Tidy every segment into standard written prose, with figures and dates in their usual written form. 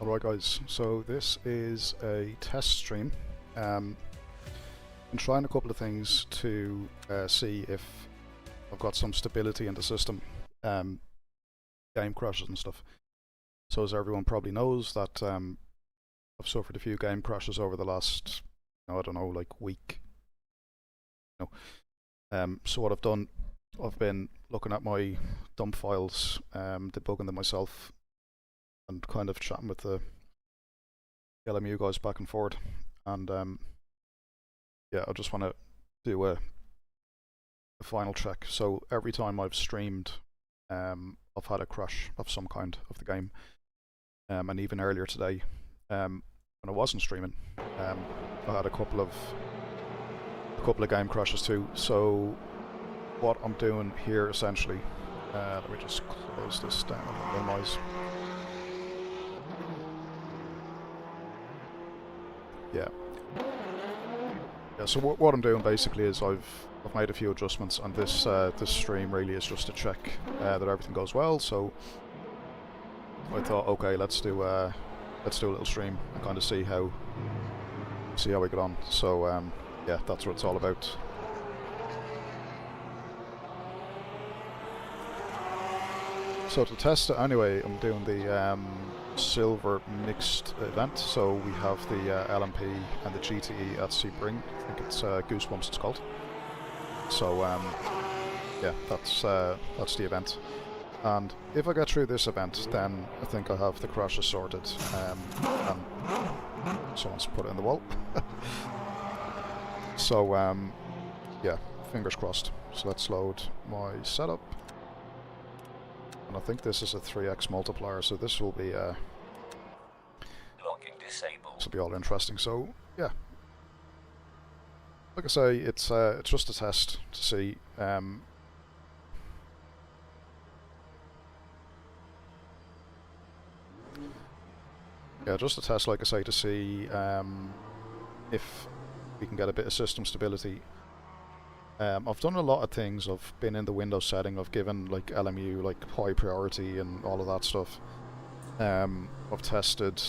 Alright guys, so this is a test stream. Been trying a couple of things to see if I've got some stability in the system, game crashes and stuff. So as everyone probably knows that I've suffered a few game crashes over the last, I don't know, like week. So what I've done, I've been looking at my dump files, debugging them myself, and kind of chatting with the LMU guys back and forward, and yeah, I just want to do a final check. So every time I've streamed, I've had a crash of some kind of the game, and even earlier today, when I wasn't streaming, I had a couple of game crashes too. So what I'm doing here essentially, let me just close this down and minimize. Yeah, so what I'm doing basically is I've made a few adjustments, and this stream really is just to check that everything goes well. So I thought, okay, let's do a little stream and kind of see how we get on. So yeah, that's what it's all about. So to test it anyway, I'm doing the silver mixed event. So we have the LMP and the GTE at Sebring. I think it's Goosebumps it's called. So yeah, that's the event. And if I get through this event, then I think I have the crashes sorted. And someone's put it in the wall. So yeah, fingers crossed. So let's load my setup. And I think this is a 3x multiplier, so this will be this will be all interesting. So yeah, like I say, it's just a test to see. Yeah, just a test, like I say, to see if we can get a bit of system stability. I've done a lot of things. I've been in the Windows setting. I've given like LMU like high priority and all of that stuff. I've tested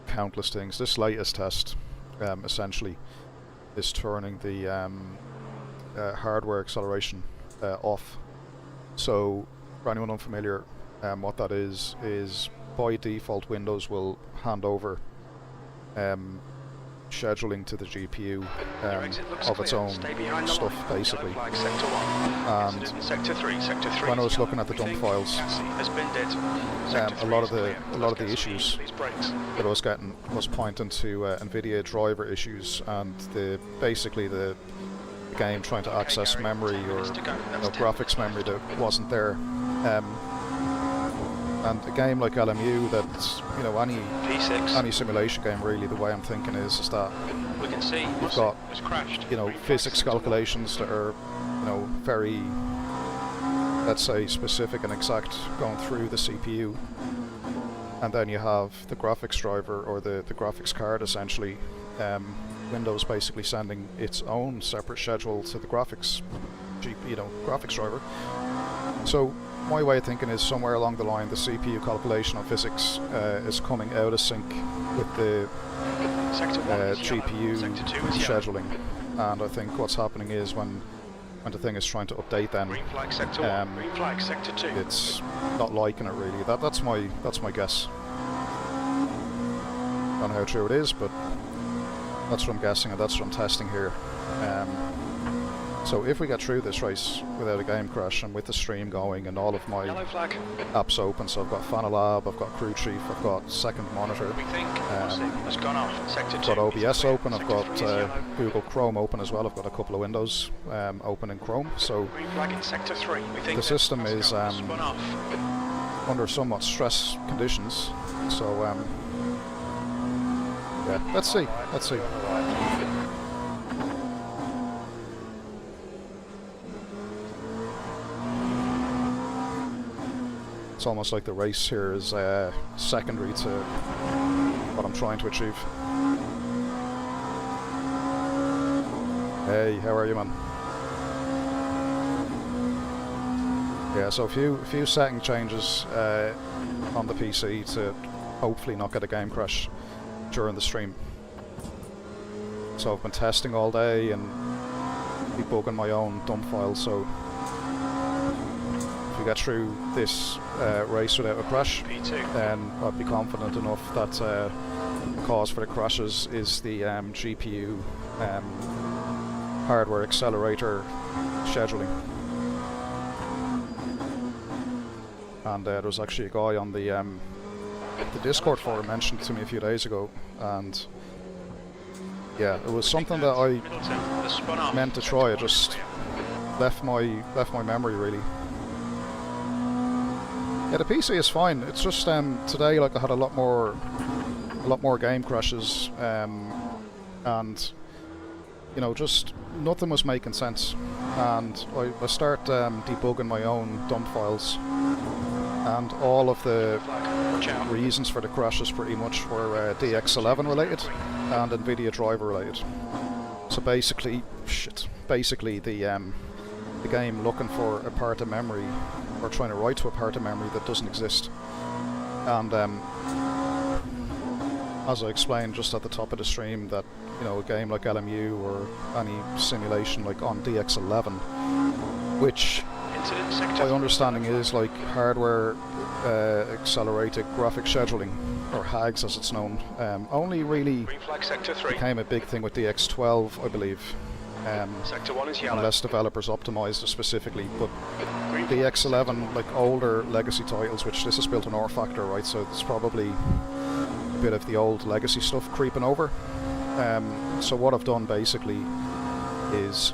countless things. This latest test, essentially, is turning the hardware acceleration off. So, for anyone unfamiliar, what that is by default Windows will hand over scheduling to the GPU of its own stuff, basically. And when I was looking at the dump files, a lot of the issues that I was getting was pointing to Nvidia driver issues, and basically the game trying to access memory or graphics memory that wasn't there. And a game like LMU, that's any simulation game really, the way I'm thinking is that you've got physics calculations that are very, let's say, specific and exact going through the CPU, and then you have the graphics driver or the graphics card essentially. Windows basically sending its own separate schedule to the graphics graphics driver. So my way of thinking is somewhere along the line the CPU calculation of physics is coming out of sync with the GPU scheduling, and I think what's happening is when the thing is trying to update, then it's not liking it really. That's my guess. Don't know how true it is, but that's what I'm guessing, and that's what I'm testing here. So if we get through this race without a game crash and with the stream going and all of my apps open, so I've got Fanalab, I've got Crew Chief, I've got Second Monitor, I've got OBS open, I've got Google Chrome open as well, I've got a couple of windows open in Chrome, so the system is under somewhat stress conditions, so yeah, let's see. It's almost like the race here is secondary to what I'm trying to achieve. Hey, how are you, man? Yeah, so a few setting changes on the PC to hopefully not get a game crash during the stream. So I've been testing all day and debugging my own dump files, so if we get through this race without a crash, then I'd be confident enough that the cause for the crashes is the GPU hardware accelerator scheduling. And there was actually a guy on the Discord forum mentioned to me a few days ago, and yeah, it was something that I meant to try. It just left my memory really. Yeah, the PC is fine. It's just today, like, I had a lot more game crashes, and you know, just nothing was making sense. And I start debugging my own dump files, and all of the reasons for the crashes pretty much were DX11 related and Nvidia driver related. So basically, the game looking for a part of memory, or trying to write to a part of memory that doesn't exist. And as I explained just at the top of the stream, that, you know, a game like LMU or any simulation like on DX11, which my understanding is like hardware accelerated graphic scheduling, or HAGS as it's known, only really became a big thing with DX12, I believe. Unless developers optimised it specifically, but DX11, like older legacy titles, which this is built on R factor, right? So it's probably a bit of the old legacy stuff creeping over. So what I've done basically is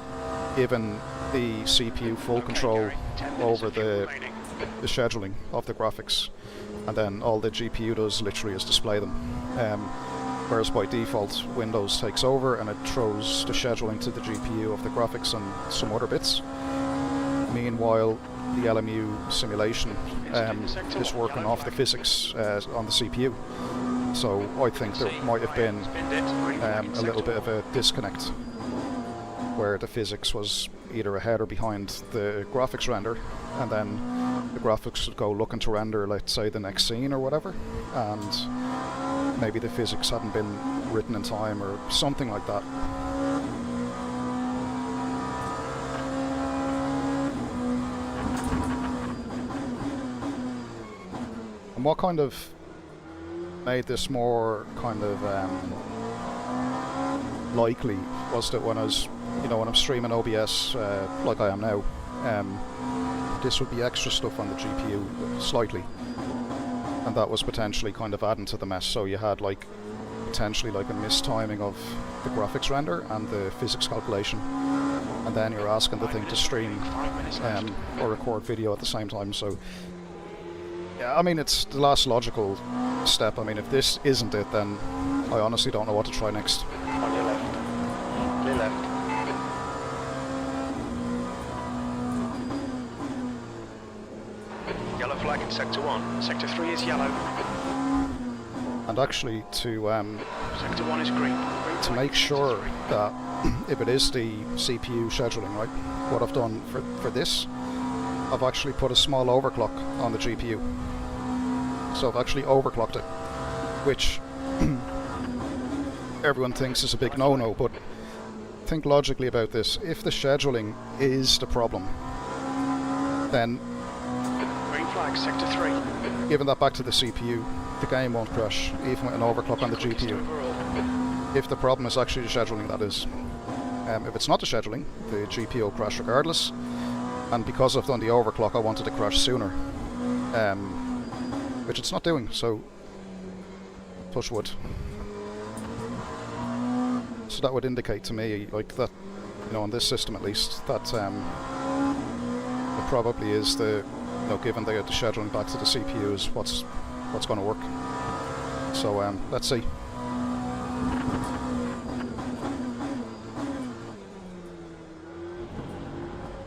given the CPU full control over the scheduling of the graphics, and then all the GPU does literally is display them. Whereas by default Windows takes over and it throws the scheduling to the GPU of the graphics and some other bits. Meanwhile, the LMU simulation is working off the physics on the CPU. So I think there might have been a little bit of a disconnect where the physics was either ahead or behind the graphics render, and then the graphics would go looking to render, let's say, the next scene or whatever, and maybe the physics hadn't been written in time or something like that. And what kind of made this more kind of likely was that when I was, you know, when I'm streaming OBS like I am now, this would be extra stuff on the GPU slightly, and that was potentially kind of adding to the mess. So you had like potentially like a mistiming of the graphics render and the physics calculation, and then you're asking the thing to stream or record video at the same time. So yeah, I mean, it's the last logical step. I mean, if this isn't it, then I honestly don't know what to try next. On your left. Clear left. Yellow flag in Sector 1. Sector 3 is yellow. And actually, to Sector 1 is green. To make sure that if it is the CPU scheduling, right, what I've done for this, I've actually put a small overclock on the GPU. So I've actually overclocked it, which everyone thinks is a big no-no, but think logically about this. If the scheduling is the problem, then Green flag, Sector 3. giving that back to the CPU, the game won't crash, even with an overclock on the GPU. If the problem is actually the scheduling, that is. If it's not the scheduling, the GPU will crash regardless. And because I've done the overclock, I wanted to crash sooner, which it's not doing, so touch wood. So that would indicate to me, like, that, you know, on this system at least, that it probably is the, you know, given the scheduling back to the CPU is what's going to work. So let's see.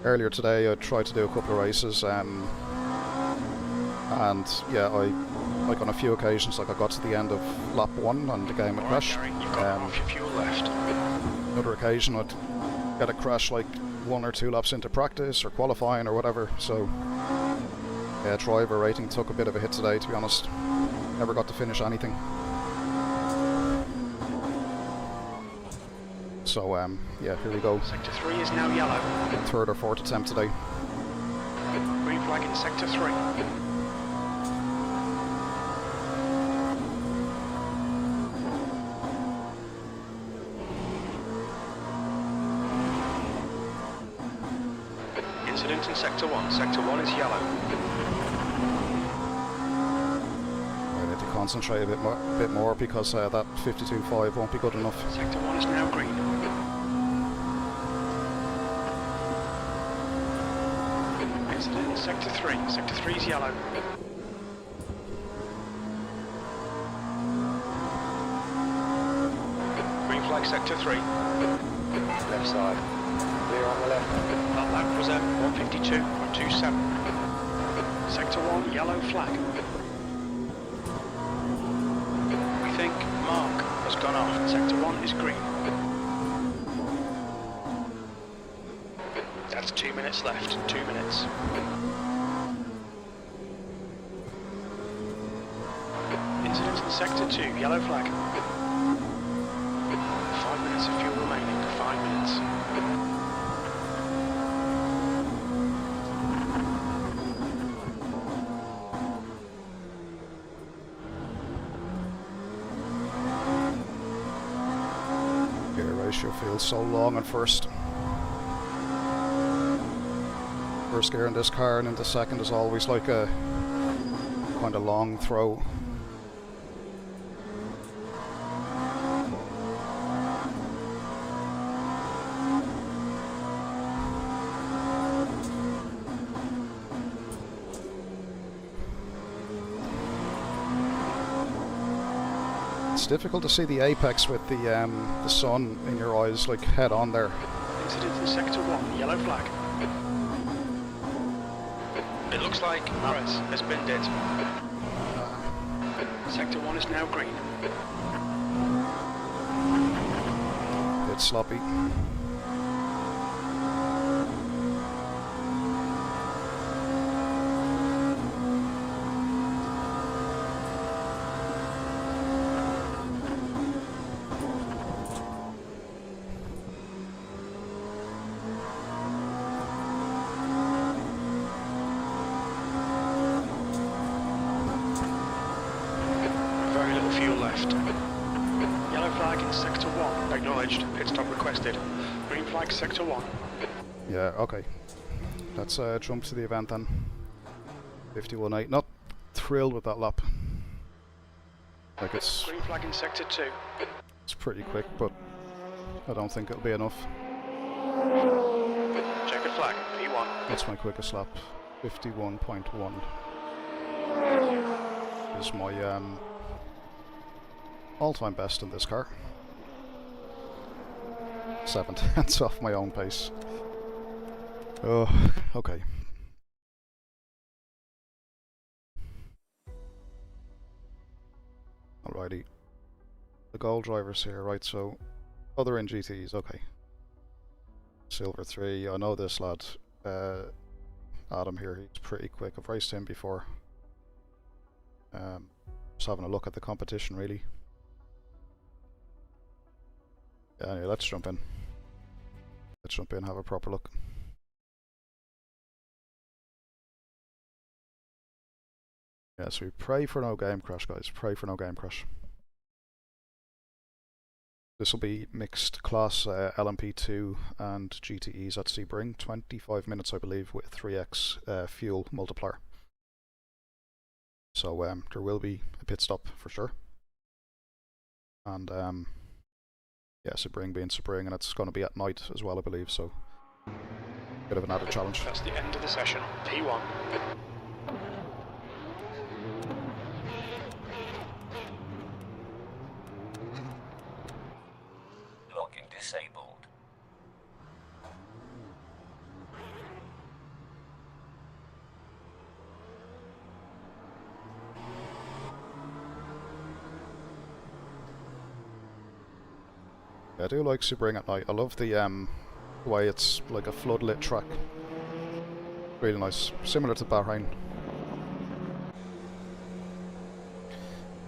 Earlier today I tried to do a couple of races, and yeah, like on a few occasions, like I got to the end of lap 1 and the game would crash. Another occasion I'd get a crash like 1 or 2 laps into practice or qualifying or whatever. So yeah, driver rating took a bit of a hit today, to be honest. Never got to finish anything. So yeah, here we go. Sector 3 is now yellow. Third or fourth attempt today. Green flag in sector 3. Incident in sector 1. Sector 1 is yellow. I need to concentrate a bit more because that 52.5 won't be good enough. Sector 1 is now green. Incident in sector 3. Sector 3 is yellow. Green flag sector 3. Left side. Clear on the left. That lap was at 152.27. Sector 1, yellow flag. We think Mark has gone off. Sector 1 is green. That's 2 minutes left. 2 minutes. Incident in sector 2, yellow flag. 5 minutes of fuel remaining. 5 minutes. Gear ratio feels so long at first. First gear in this car and then the second is always like a kind of long throw. It's difficult to see the apex with the sun in your eyes, like head on there. Incident in sector 1, yellow flag. It looks like press has been dead. Sector 1 is now green. Bit sloppy. Very little fuel left. Yellow flag in sector 1. Acknowledged. Pit stop requested. Green flag sector 1. Yeah, okay. Let's jump to the event then. 51.8. Not thrilled with that lap. Like it's Green flag in sector 2. pretty quick, but I don't think it'll be enough. Checkered flag. P1. That's my quickest lap. 51.1 is my all-time best in this car. 7/10 off my own pace. Oh, okay. Alrighty. The gold drivers here, right, so other in GTs, okay. Silver 3, I know this lad, Adam here, he's pretty quick. I've raced him before. Just having a look at the competition, really. Yeah, anyway, let's jump in. Let's jump in, have a proper look. Yeah, so we pray for no game crash, guys. Pray for no game crash. This will be mixed class LMP2 and GTEs at Sebring. 25 minutes, I believe, with 3x fuel multiplier. So there will be a pit stop for sure. And yeah, Sebring being Sebring, and it's going to be at night as well, I believe. So bit of an added challenge. That's the end of the session. P1. Locking disabled. Yeah, I do like Sebring at night. I love the way it's like a floodlit track. Really nice. Similar to Bahrain.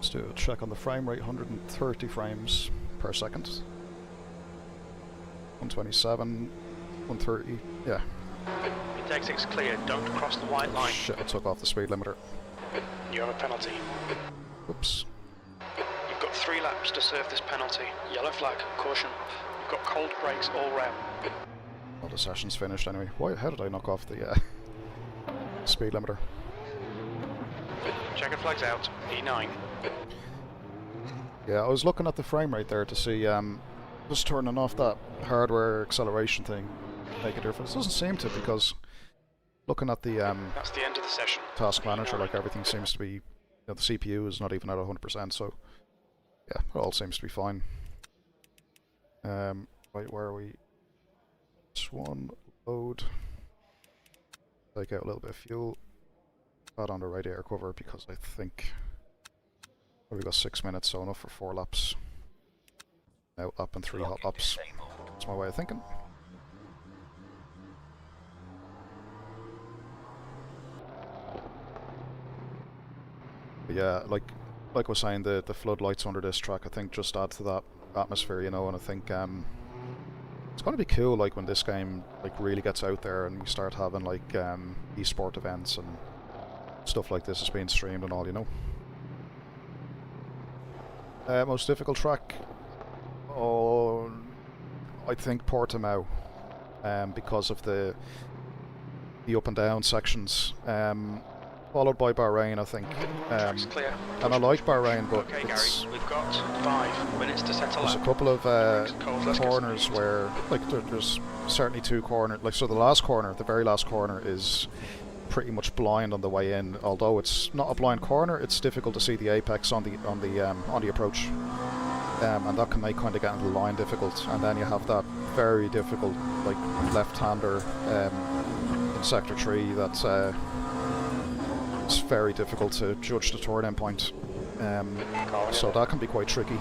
Let's do a check on the frame rate, 130 frames per second. 127, 130, yeah. It's exit's clear, don't cross the white line. Shit, I took off the speed limiter. You have a penalty. Oops. You've got 3 laps to serve this penalty. Yellow flag, caution. You've got cold brakes all round. Well, the session's finished anyway. How did I knock off the speed limiter? Checker flags out, E9. Yeah, I was looking at the frame rate there to see, just turning off that hardware acceleration thing make a difference. It doesn't seem to, because looking at the That's the end of the session. task manager, like everything seems to be, you know, the CPU is not even at 100%, so yeah, it all seems to be fine. Right, where are we? This one, load. Take out a little bit of fuel. Add on the radiator cover because I think we've got 6 minutes, so enough for 4 laps. Out lap and 3 hot laps. That's my way of thinking. But yeah, like I was saying, the floodlights under this track, I think, just add to that atmosphere, you know. And I think it's going to be cool, like when this game like really gets out there and we start having like esport events and stuff like this is being streamed and all, you know. Most difficult track, oh, I think Portimao, because of the up and down sections. Followed by Bahrain, I think. Track's clear. And I like Bahrain, but Okay, it's, Gary, we've got 5 minutes to settle there's a up. couple of Let's get corners some where, like, there's certainly 2 corners. Like, so the last corner, the very last corner, is pretty much blind on the way in. Although it's not a blind corner, it's difficult to see the apex on the approach, and that can make kind of getting the line difficult. And then you have that very difficult, like, left-hander in sector 3 that's it's very difficult to judge the turn-in point, so that can be quite tricky.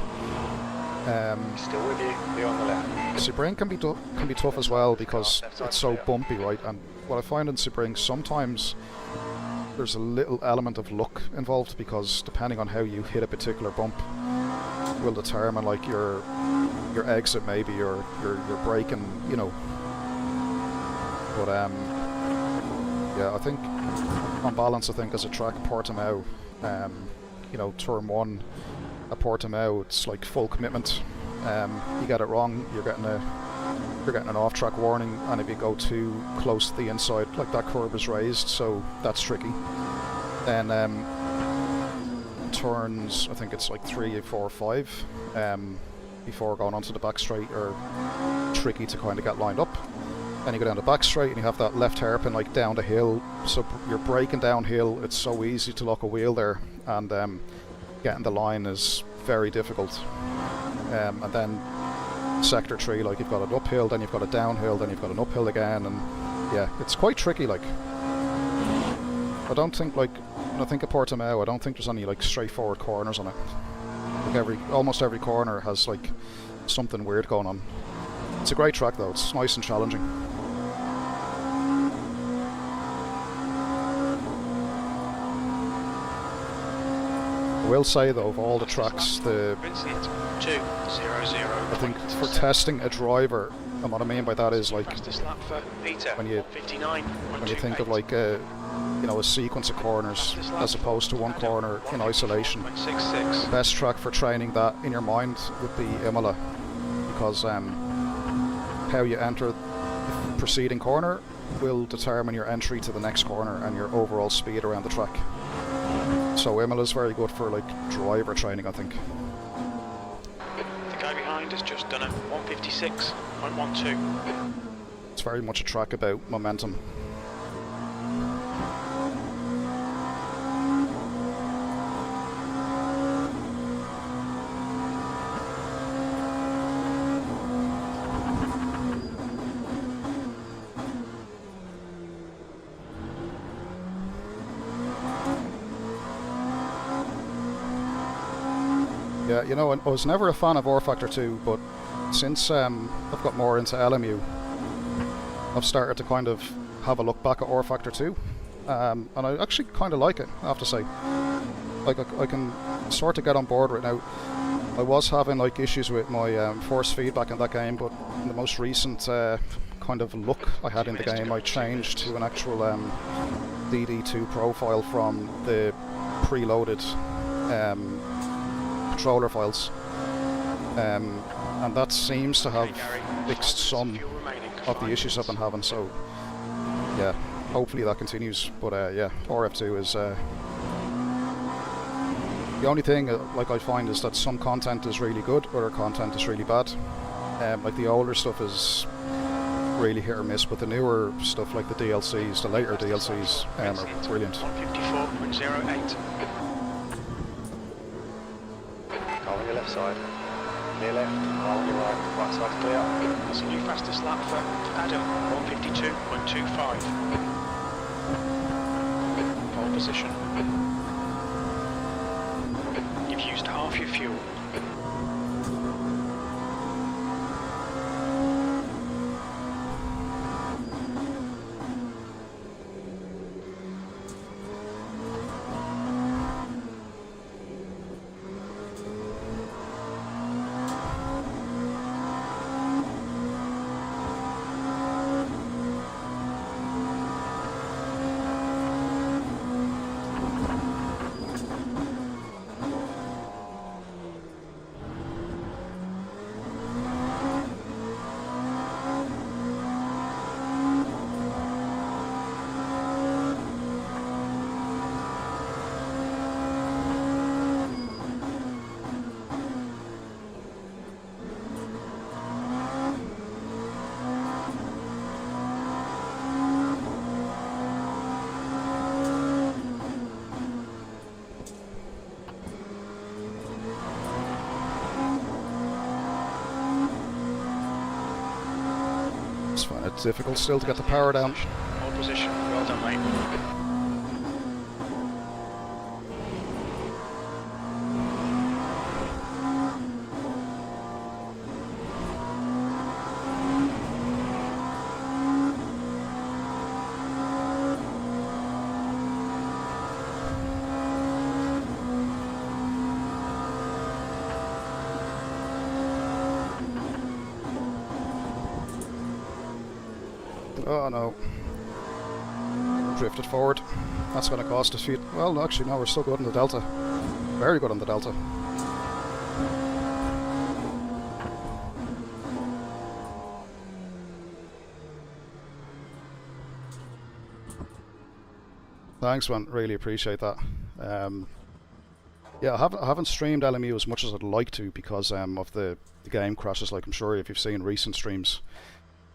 Still with you, you're on the left. Sebring can be tough as well because it's so bumpy, right? And what I find in Sebring, sometimes there's a little element of luck involved, because depending on how you hit a particular bump will determine like your exit, maybe, or your braking, you know. But yeah, I think on balance, I think as a track, Portimao, you know, turn 1 at Portimao, it's like full commitment. You get it wrong, you're getting an off-track warning, and if you go too close to the inside, like, that curve is raised, so that's tricky. Then turns, I think it's like 3, 4, 5, before going onto the back straight, are tricky to kind of get lined up. Then you go down the back straight and you have that left hairpin like down the hill, so you're braking downhill. It's so easy to lock a wheel there, and getting the line is very difficult. And then sector 3, like, you've got an uphill, then you've got a downhill, then you've got an uphill again, and yeah, it's quite tricky. Like, I don't think, like, when I think of Portimao, I don't think there's any like straightforward corners on it. Like, almost every corner has like something weird going on. It's a great track though, it's nice and challenging. I will say though, of all the tracks, Vincent, 2-0-0. I think for testing a driver, and what I mean by that is, like, Fastest lap for Peter, when you 59, when you think of like a sequence of corners as opposed to one corner in isolation, 0.66. the best track for training that in your mind would be Imola, because how you enter the preceding corner will determine your entry to the next corner and your overall speed around the track. So Imola is very good for like driver training, I think. The guy behind has just done a 156.12. It's very much a track about momentum. Yeah, you know, I was never a fan of R Factor 2, but since I've got more into LMU, I've started to kind of have a look back at R Factor 2, and I actually kind of like it, I have to say. Like, I can sort of get on board right now. I was having like issues with my force feedback in that game, but in the most recent kind of look I had in the game, I changed to an actual DD2 profile from the preloaded controller files, and that seems to have fixed some of the issues I've been having. So yeah, hopefully that continues. But yeah, RF2 is the only thing like I find is that some content is really good, other content is really bad. Like the older stuff is really hit or miss, but the newer stuff like the DLCs, the later DLCs, are brilliant. 154.08. Car on your left side. Near left, car on your right. Right side's clear. That's a new fastest lap for Adam, 152.25. Pole position. You've used half your fuel. It's difficult still to get the power down. Pole position. Well done, mate. Oh no. Drifted forward. That's going to cost us feet. Well, no, actually, no, we're still good on the Delta. Very good on the Delta. Thanks, man. Really appreciate that. Yeah, I haven't streamed LMU as much as I'd like to because of the game crashes. Like I'm sure if you've seen recent streams,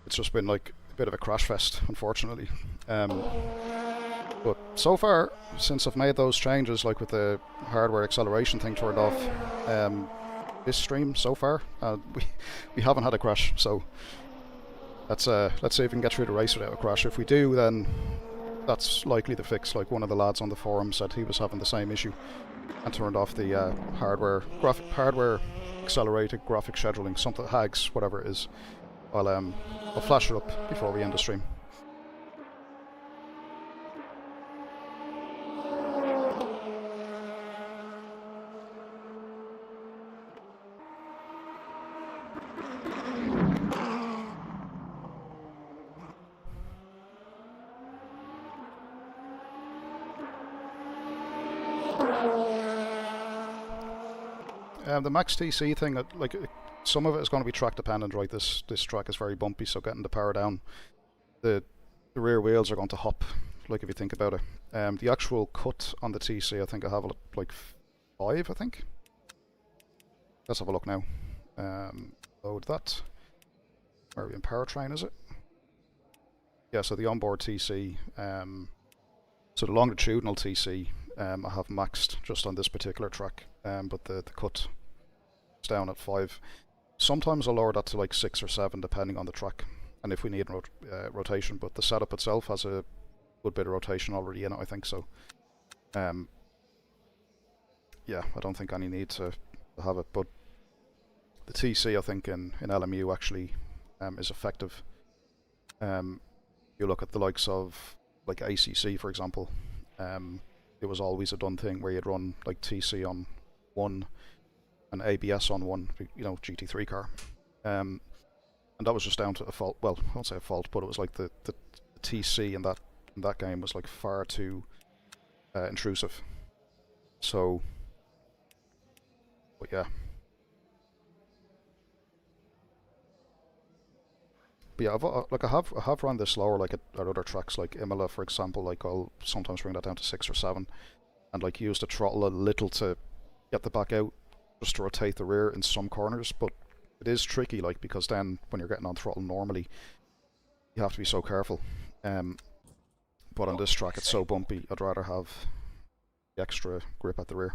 it's just been like a bit of a crash fest, unfortunately. But so far, since I've made those changes, like with the hardware acceleration thing turned off, this stream so far, we haven't had a crash. So let's see if we can get through the race without a crash. If we do, then that's likely the fix. Like one of the lads on the forum said he was having the same issue and turned off the hardware accelerated graphic scheduling, something HAGS, whatever it is. I'll flash it up before we end the stream. The max TC thing, like some of it is going to be track dependent, right? This track is very bumpy, so getting the power down, the rear wheels are going to hop, like if you think about it. The actual cut on the TC, I think I have like 5, I think. Let's have a look now. Load that. Are we in powertrain, is it? Yeah, so the onboard TC, so the longitudinal TC, I have maxed just on this particular track, but the cut is down at 5. Sometimes I'll lower that to like 6 or 7 depending on the track and if we need rotation, but the setup itself has a good bit of rotation already in it, I think, so yeah, I don't think any need to have it. But the TC, I think, in LMU actually is effective. You look at the likes of like ACC, for example, it was always a done thing where you'd run like TC on one and ABS on one, you know, GT3 car. And that was just down to a fault. Well, I won't say a fault, but it was like the TC in that game was like far too intrusive. So, but yeah. But yeah, I have run this lower, like at other tracks, like Imola, for example. Like I'll sometimes bring that down to 6 or 7, and like use the throttle a little to get the back out, just to rotate the rear in some corners. But it is tricky, like, because then when you're getting on throttle normally, you have to be so careful. But on this track, it's so bumpy. I'd rather have the extra grip at the rear.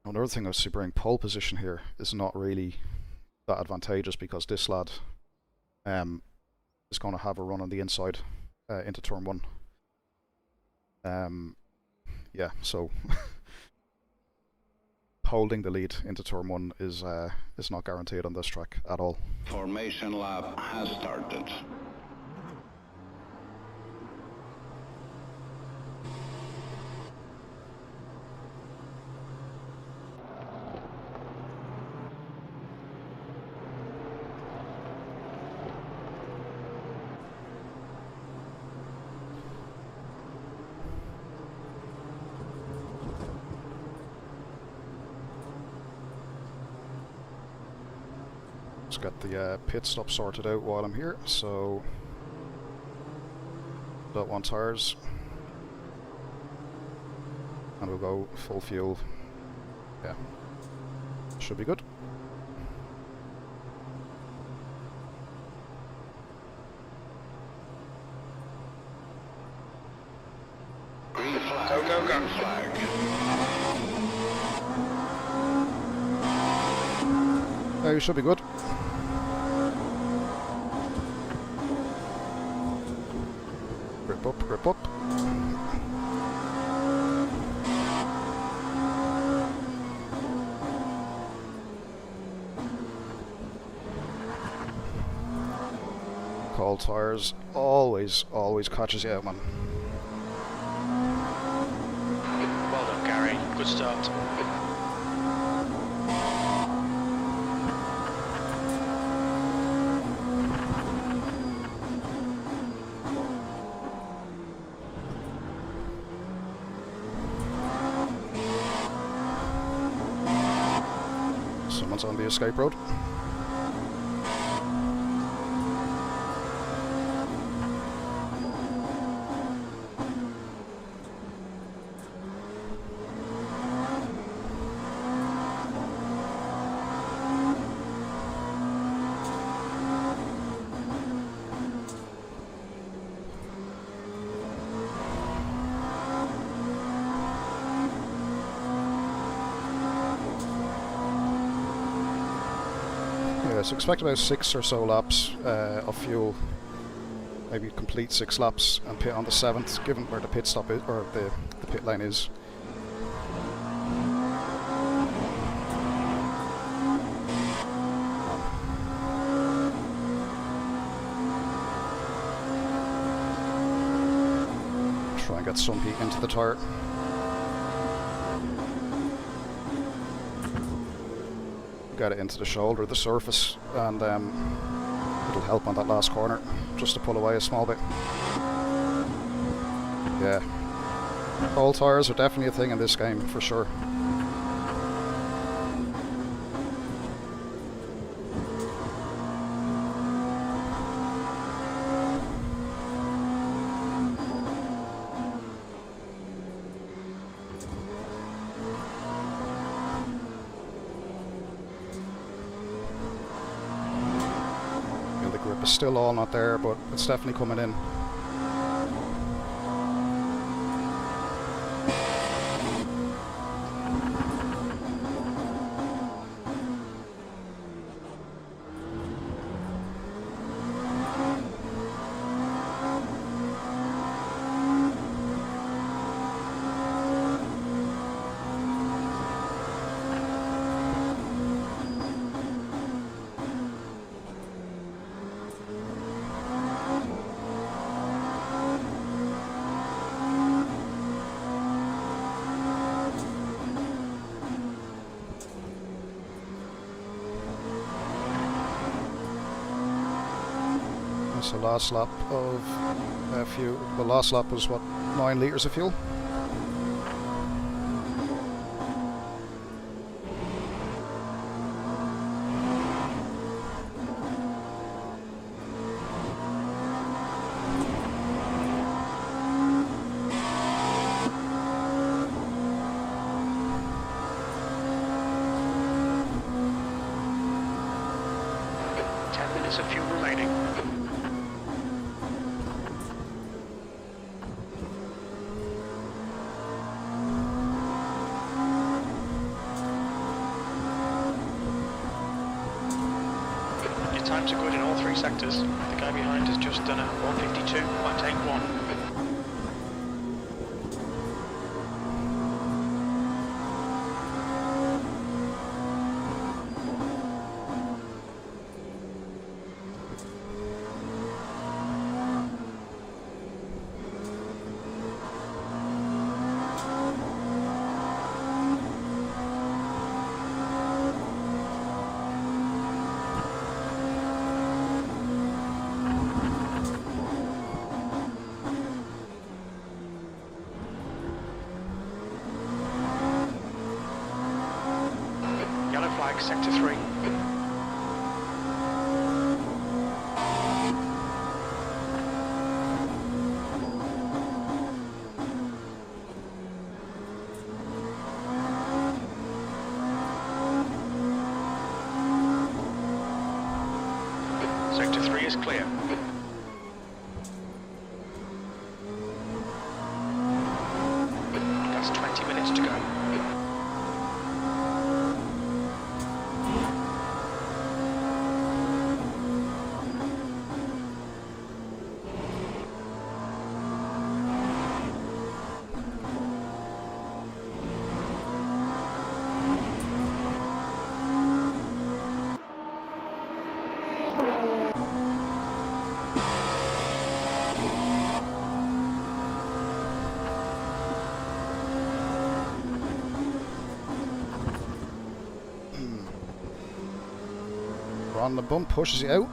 Another thing I was bring pole position here is not really that advantageous, because this lad is going to have a run on the inside into turn 1. Yeah, so holding the lead into turn 1 is not guaranteed on this track at all. Formation lap has started. Let's get the pit stop sorted out while I'm here. So, that one tires, and we'll go full fuel. Yeah, should be good. Green flag. Go, go, go. Green flag. Yeah, you should be good. Grip up, grip up. Cold tires always catches you out, man. Well done, Gary. Good start. Someone's on the escape road. So expect about 6 or so laps of fuel, maybe complete 6 laps and pit on the 7th, given where the pit stop is, or the pit lane is. Try and get some heat into the tyre. Get it into the shoulder, the surface, and it'll help on that last corner, just to pull away a small bit. Yeah, cold tyres are definitely a thing in this game, for sure. Still all not there, but it's definitely coming in. So last lap of fuel. The last lap was what, 9 litres of fuel. Of fuel remaining. Your times are good in all 3 sectors. The guy behind has just done a 152, octane 1. Flag, sector 3. Sector 3 is clear. That's 20 minutes to go. On the bump, pushes you out.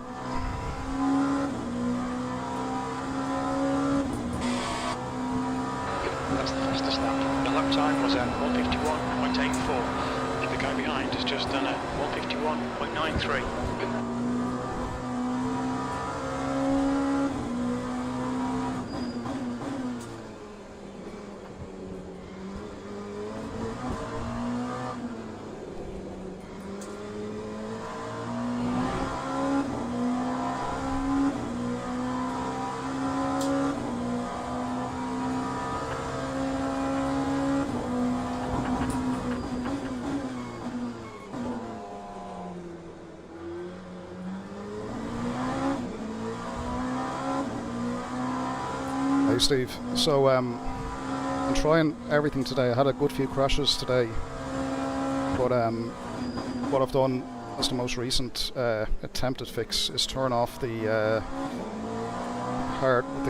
That's the fastest lap. The lap time was at 151.84. The guy behind has just done a 151.93. Hey Steve, so I'm trying everything today. I had a good few crashes today, but what I've done as the most recent attempted fix is turn off the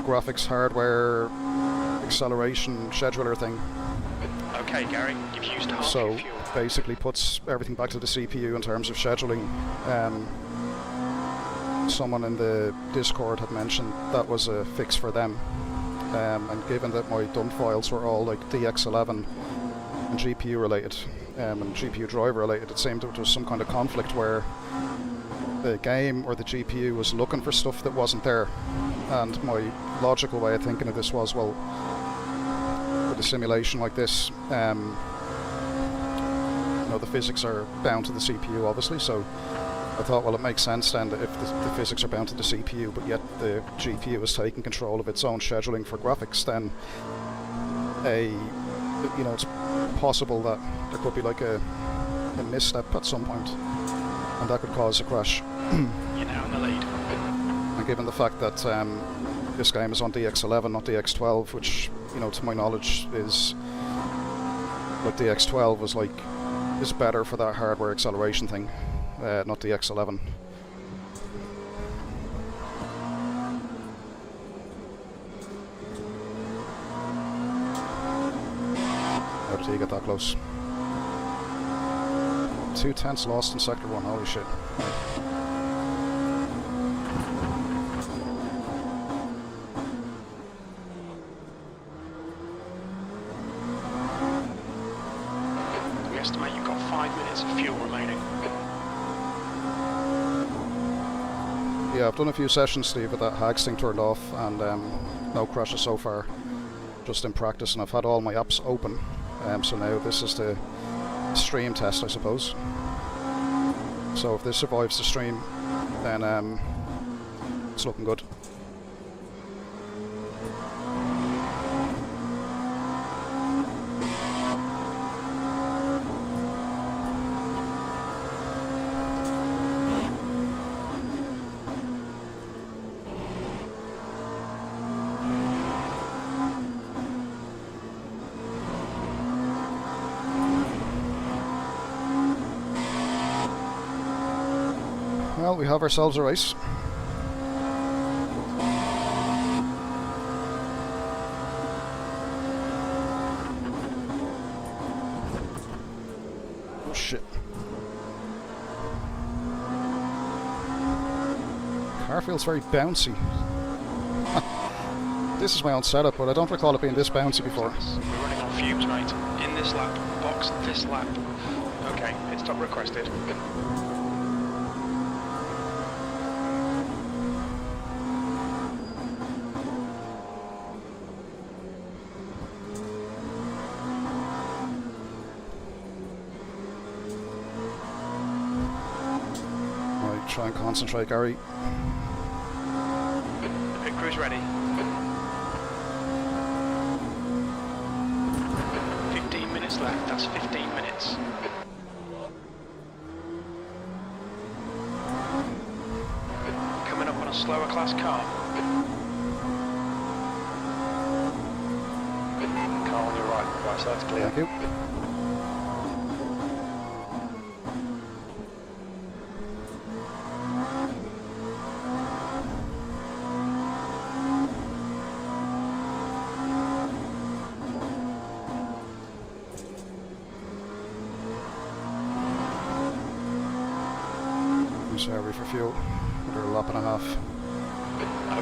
graphics hardware acceleration scheduler thing. Okay, Gary, you've used half your fuel. Basically puts everything back to the CPU in terms of scheduling. Someone in the Discord had mentioned that was a fix for them. And given that my dump files were all like DX11 and GPU related and GPU driver related, it seemed that there was some kind of conflict where the game or the GPU was looking for stuff that wasn't there. And my logical way of thinking of this was, well, with a simulation like this, you know, the physics are bound to the CPU obviously, so I thought, well, it makes sense then that if the physics are bound to the CPU, but yet the GPU is taking control of its own scheduling for graphics, then you know, it's possible that there could be like a misstep at some point, and that could cause a crash. You're now in the lead. And given the fact that this game is on DX11, not DX12, which, you know, to my knowledge is like DX12 was like is better for that hardware acceleration thing. Not the X11. How did he get that close? 2 tenths lost in sector 1, holy shit. 5 minutes of fuel remaining. Yeah, I've done a few sessions, Steve, with that HAGS thing turned off, and no crashes so far, just in practice, and I've had all my apps open, so now this is the stream test, I suppose. So if this survives the stream, then it's looking good. Well, we have ourselves a race. Oh shit. Car feels very bouncy. This is my own setup, but I don't recall it being this bouncy before. We're running on fumes, mate. In this lap, box this lap. Okay, pit stop requested. Try and concentrate, Gary. Pit crew's ready. 15 minutes left, that's 15 minutes. Coming up on a slower class car. Car on your right side's clear. Thank you. Sorry for fuel. Another lap and a half.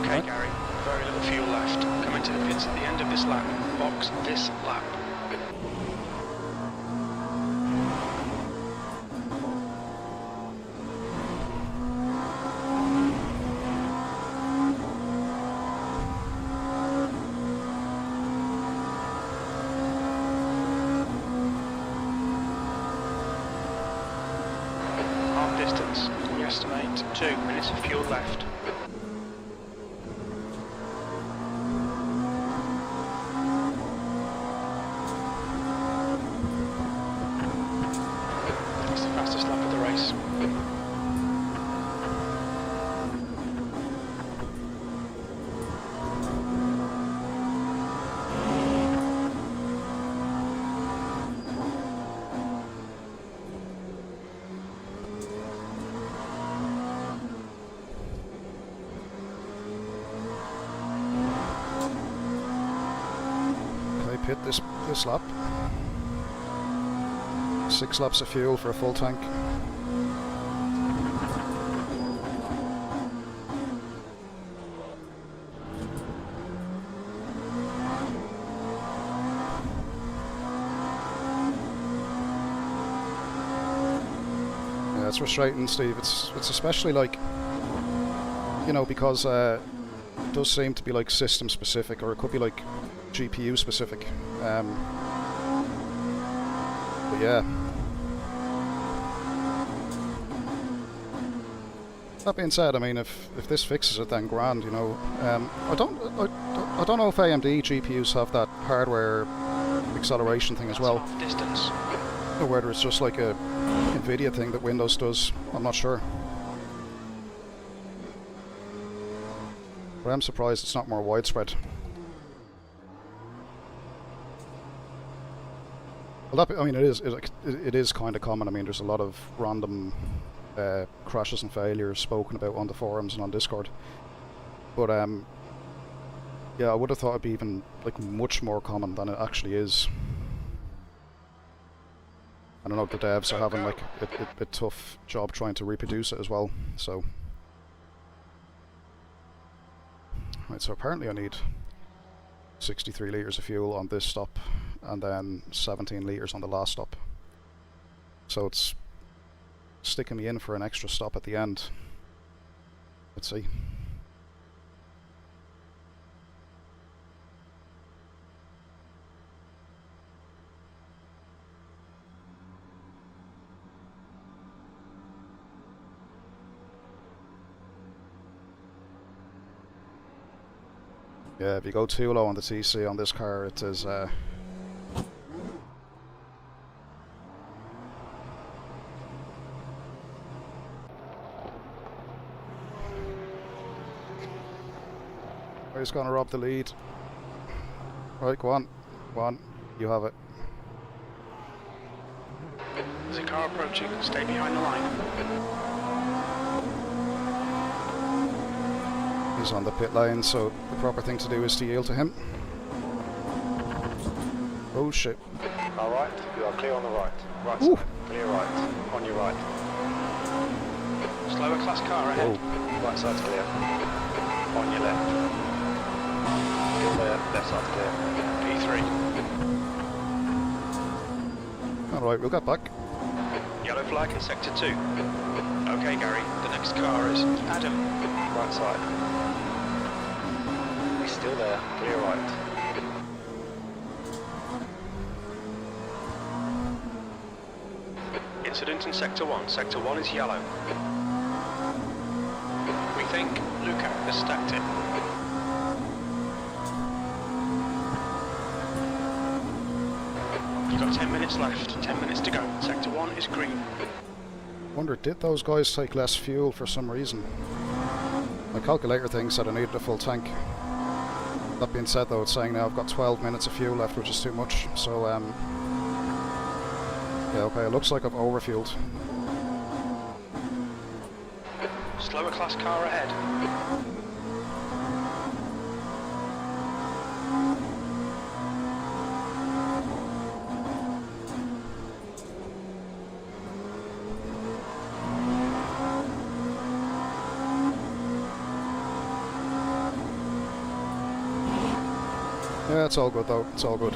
Okay, Gary. Very little fuel left. Coming to the pits at the end of this lap. Box this lap. Half distance. We estimate 2 minutes of fuel left. That's the fastest lap of the race. Hit this lap. 6 laps of fuel for a full tank. Yeah, it's frustrating, Steve. It's especially like, you know, because it does seem to be like system specific, or it could be like GPU specific. But yeah. That being said, I mean, if this fixes it, then grand. You know, I don't know if AMD GPUs have that hardware acceleration thing as well, Distance. or whether it's just like a Nvidia thing that Windows does. I'm not sure. But I'm surprised it's not more widespread. Well, that, I mean, it is kind of common. I mean, there's a lot of random crashes and failures spoken about on the forums and on Discord. But yeah, I would have thought it'd be even like much more common than it actually is. I don't know if the devs are having like a tough job trying to reproduce it as well. So, right. So apparently I need 63 litres of fuel on this stop, and then 17 litres on the last stop. So it's sticking me in for an extra stop at the end. Let's see. Yeah, if you go too low on the TC on this car, it is he's gonna rob the lead. Right, go on. Go on. You have it. There's a car approaching. Stay behind the line. He's on the pit lane, so the proper thing to do is to yield to him. Oh shit. Alright, you are clear on the right. Right Ooh. side. Clear right. On your right. Slower class car ahead. Oh. Right side's clear. On your left. Still there. Left side's clear. P3. Alright, we'll get back. Yellow flag in sector 2. Okay, Gary. The next car is Adam. Right side. He's still there. Clear right. Incident in sector 1. Sector 1 is yellow. We think Luca has stacked it. You've got 10 minutes left. 10 minutes to go. Sector 1 is green. Wonder, did those guys take less fuel for some reason? My calculator thing said I needed a full tank. That being said though, it's saying now I've got 12 minutes of fuel left, which is too much. So yeah, okay, it looks like I've overfueled. Slower class car ahead. Yeah, it's all good though, it's all good.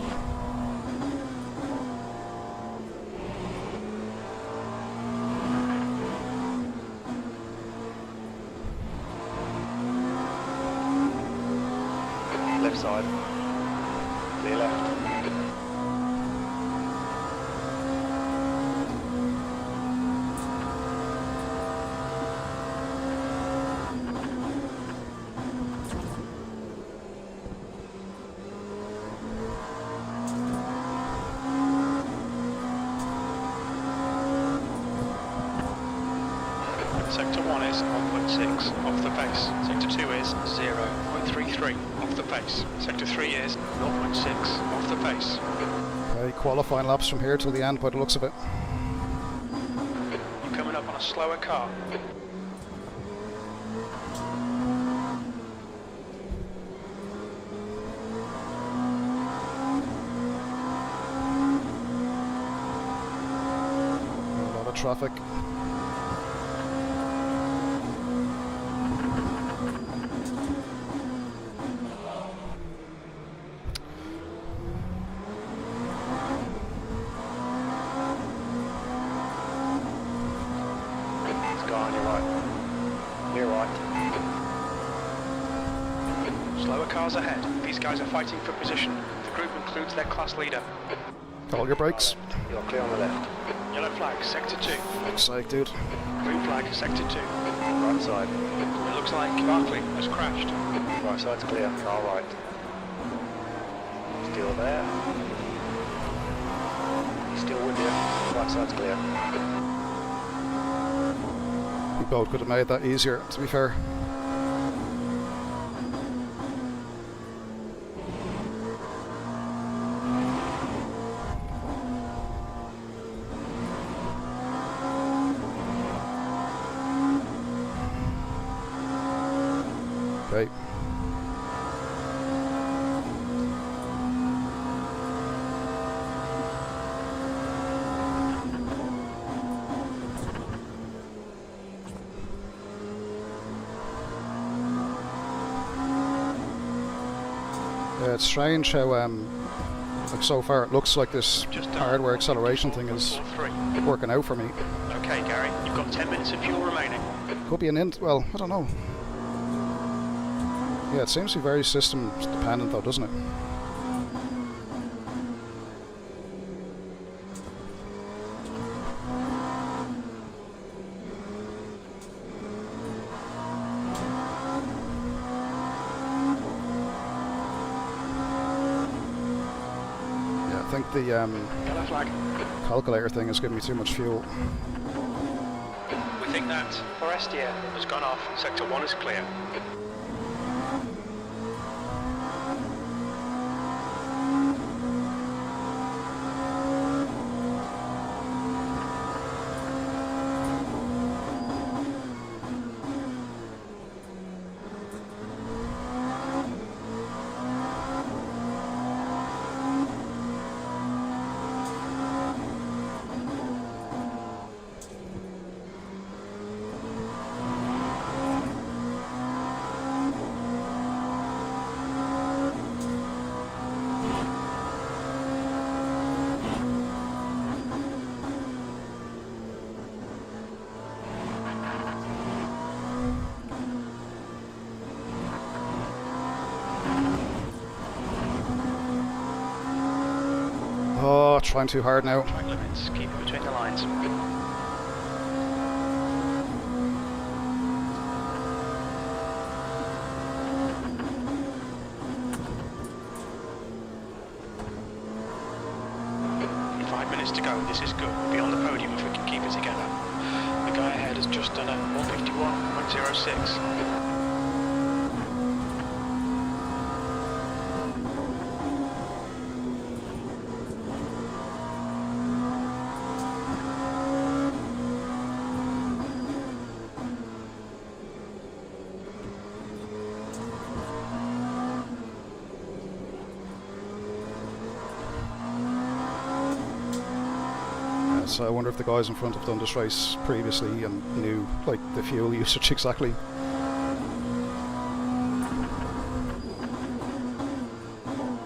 Left side. Clear left. Sector 1 is 1.6 off the pace. Sector 2 is 0.33 off the pace. Sector 3 is 0.6 off the pace. Okay, qualifying laps from here till the end by the looks of it. You're coming up on a slower car. A lot of traffic. On your right. Clear right. Slower cars ahead. These guys are fighting for position. The group includes their class leader. Call your brakes. You're clear on the left. Yellow flag, sector 2. Looks like, dude. Green flag, sector 2. Right side. It looks like Barclay has crashed. Right side's clear. Car right. Still there. He's still with you. Right side's clear. We both could have made that easier, to be fair. Okay. Yeah, it's strange how like so far. It looks like this Just done. hardware acceleration thing is 154.43. working out for me. Okay, Gary, you've got 10 minutes of fuel remaining. Could be an well, I don't know. Yeah, it seems to be very system dependent though, doesn't it? Yeah, I think the Yellow flag. calculator thing is giving me too much fuel. We think that our SDM has gone off. Sector 1 is clear. Oh, trying too hard now. Track limits, keep it between the lines. To go, this is good. We'll be on the podium if we can keep it together. The guy ahead has just done a 151.06. So I wonder if the guys in front have done this race previously and knew like the fuel usage exactly.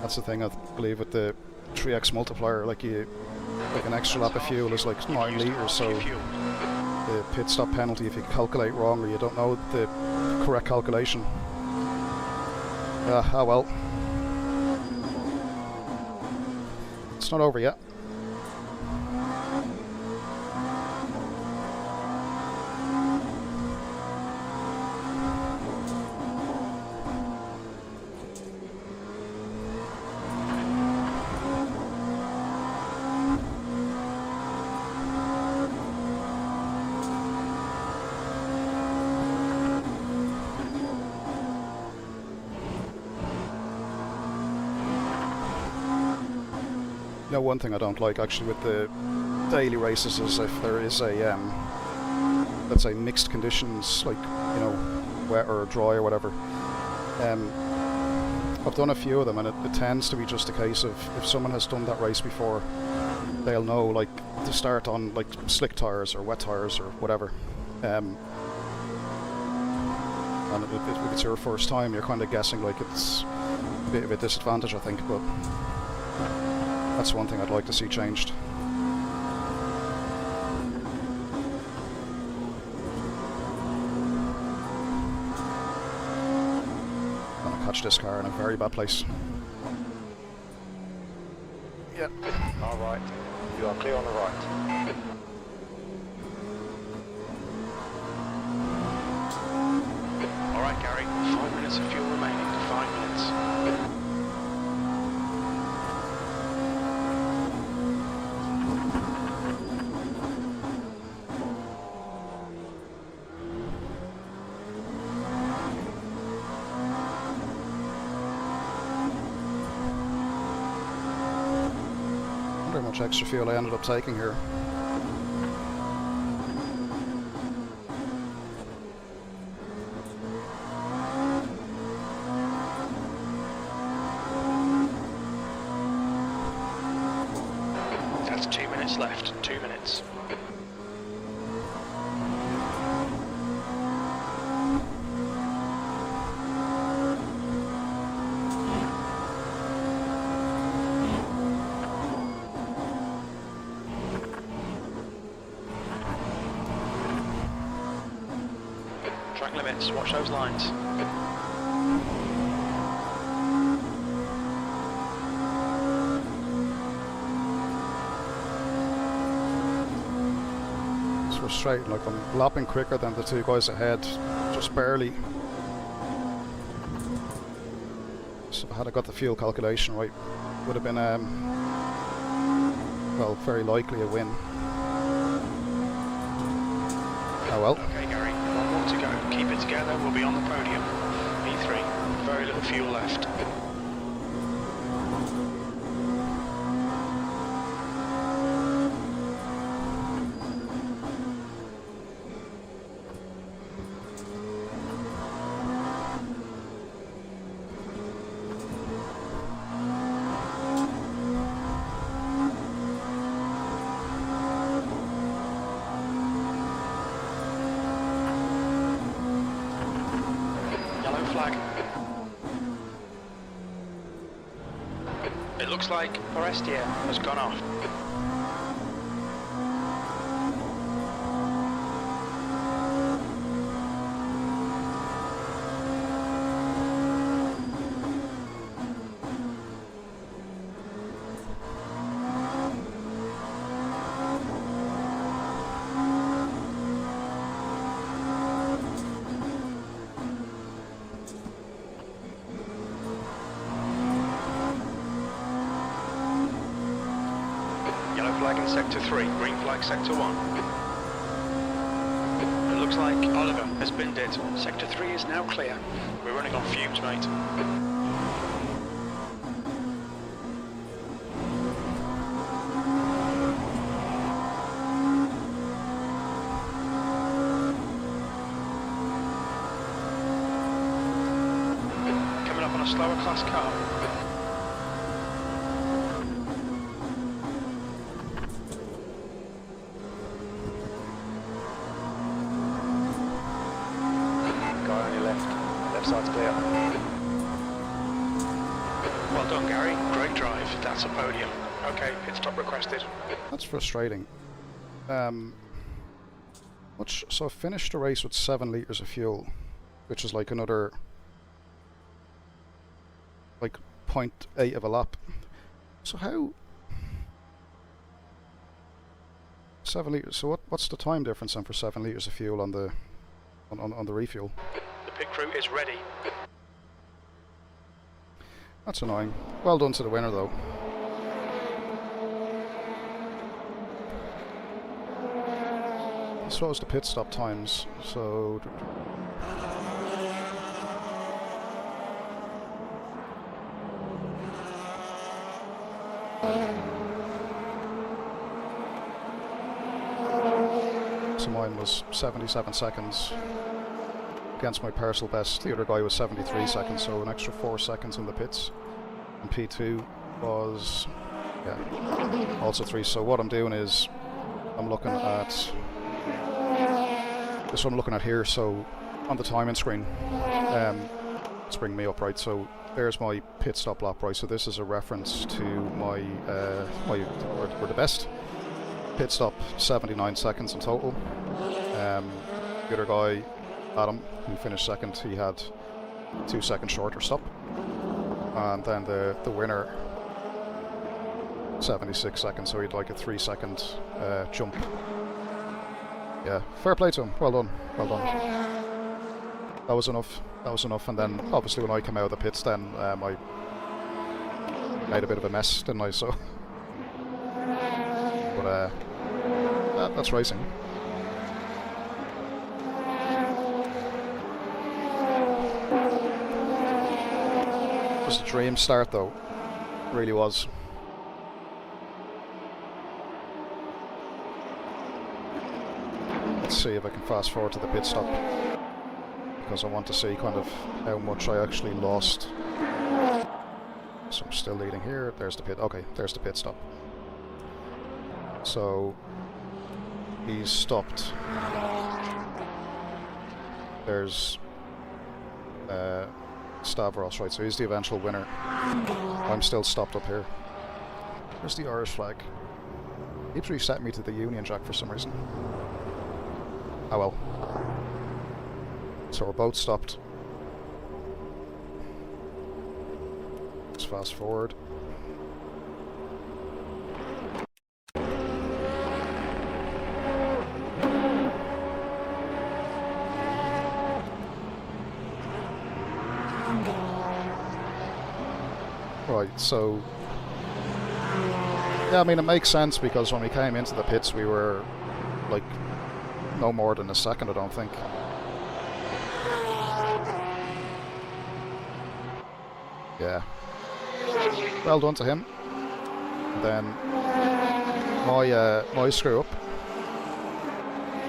That's the thing I believe with the 3x multiplier, like an extra lap of fuel is like 9 litres, so the pit stop penalty if you calculate wrong or you don't know the correct calculation. Ah well. It's not over yet. You know, one thing I don't like actually with the daily races is if there is a let's say mixed conditions, like, you know, wet or dry or whatever. I've done a few of them and it tends to be just a case of if someone has done that race before, they'll know like to start on like slick tyres or wet tyres or whatever. And if it's your first time, you're kind of guessing, like it's a bit of a disadvantage, I think, but that's one thing I'd like to see changed. I'm gonna catch this car in a very bad place. Yeah. Alright, you are clear on the right. Alright, Gary, 5 minutes of fuel remaining. 5 minutes. How much extra fuel I ended up taking here. That's 2 minutes left. 2 minutes. Track limits, watch those lines. It's frustrating, like I'm lapping quicker than the two guys ahead, just barely. So had I got the fuel calculation right, would have been, well, very likely a win. Oh well. Okay, Gary, one more to go. Keep it together, we'll be on the podium. E3, very little fuel left. It looks like Forestier has gone off. Flag in Sector 3, green flag Sector 1. It looks like Oliver has binned it. Sector 3 is now clear. We're running on fumes, mate. Coming up on a slower class car. Side's clear. Well done, Gary. Great drive. That's a podium. Okay, pit stop requested. That's frustrating. So I finished the race with 7 litres of fuel, which is like another, like 0.8 of a lap. So how? 7 litres. So what's the time difference then for 7 litres of fuel on the on the refuel? The pit crew is ready. That's annoying. Well done to the winner though. This was the pit stop times, so mine was 77 seconds against my personal best. The other guy was 73 seconds, so an extra 4 seconds in the pits. And P2 was, yeah, also 3. So what I'm doing is, I'm looking at, this one I'm looking at here, so on the timing screen, it's bringing me up, right, so there's my pit stop lap, right, so this is a reference to my, or the best pit stop, 79 seconds in total. The other guy, Adam, who finished second, he had 2 seconds shorter stop. And then the winner, 76 seconds, so he'd like a 3 second jump. Yeah, fair play to him. Well done, well done. That was enough. That was enough. And then obviously when I came out of the pits, then I made a bit of a mess, didn't I? So, but that's racing. It was a dream start, though. It really was. Let's see if I can fast forward to the pit stop, because I want to see kind of how much I actually lost. So I'm still leading here. There's the pit. Okay, there's the pit stop. So he's stopped. There's Stavros, right? So he's the eventual winner. I'm still stopped up here. Where's the Irish flag? He keeps resetting me to the Union Jack for some reason. Oh well. So we're both stopped. Let's fast forward. Right, so yeah, I mean it makes sense because when we came into the pits we were like no more than a second, I don't think. Yeah. Well done to him. And then my screw up.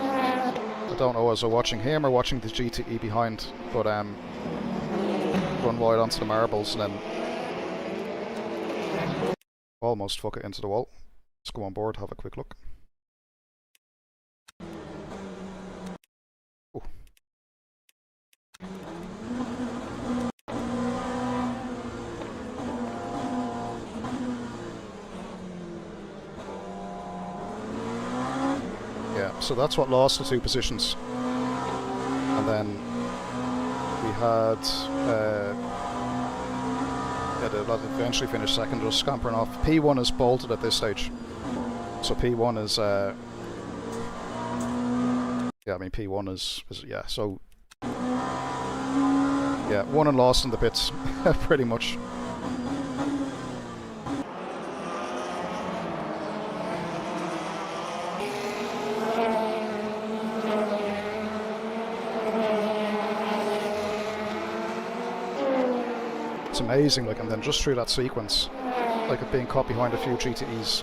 I don't know, was I watching him or watching the GTE behind, but run wide onto the marbles and then almost fuck it into the wall. Let's go on board, have a quick look. Oh. Yeah, so that's what lost the 2 positions. And then we had that eventually finished second, just scampering off. P1 is bolted at this stage. So P1 is yeah, I mean P1 is yeah, so yeah, won and lost in the pits pretty much. It's amazing, like, and then just through that sequence, like it being caught behind a few GTEs,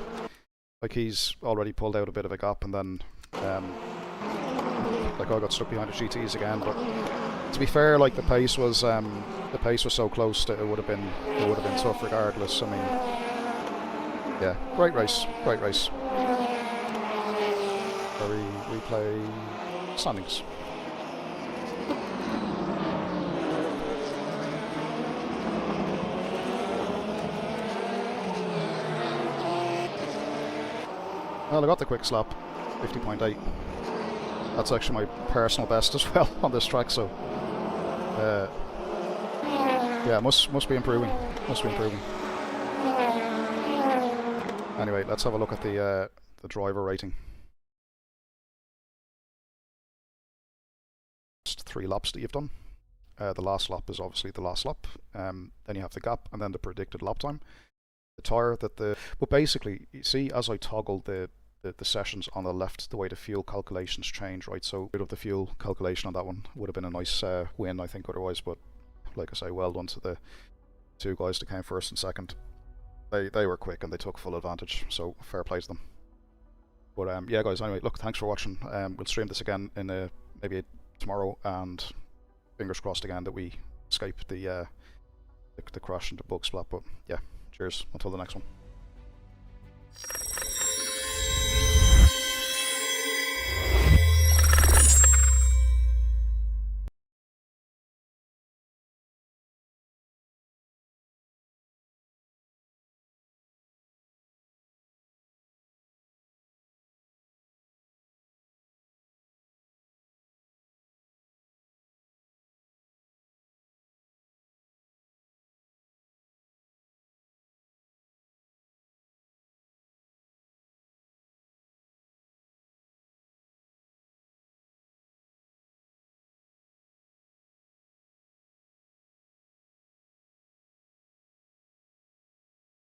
like he's already pulled out a bit of a gap, and then like I got stuck behind the GTEs again. But to be fair, like the pace was so close that it would have been tough regardless. I mean, yeah, great race, great race. We replay standings. Well, I got the quick slap, 50.8. That's actually my personal best as well on this track, so yeah, must be improving. Must be improving. Anyway, let's have a look at the driver rating. Just 3 laps that you've done. The last lap is obviously the last lap. Then you have the gap, and then the predicted lap time. The tyre that but basically, you see, as I toggled the sessions on the left, the way the fuel calculations change, right? So bit of the fuel calculation on that one would have been a nice win, I think, otherwise. But like I say, well done to the 2 guys that came first and second. They were quick and they took full advantage, so fair play to them. But yeah, guys. Anyway, look, thanks for watching. We'll stream this again in maybe tomorrow, and fingers crossed again that we escape the crash and the bug splat. But yeah, cheers until the next one.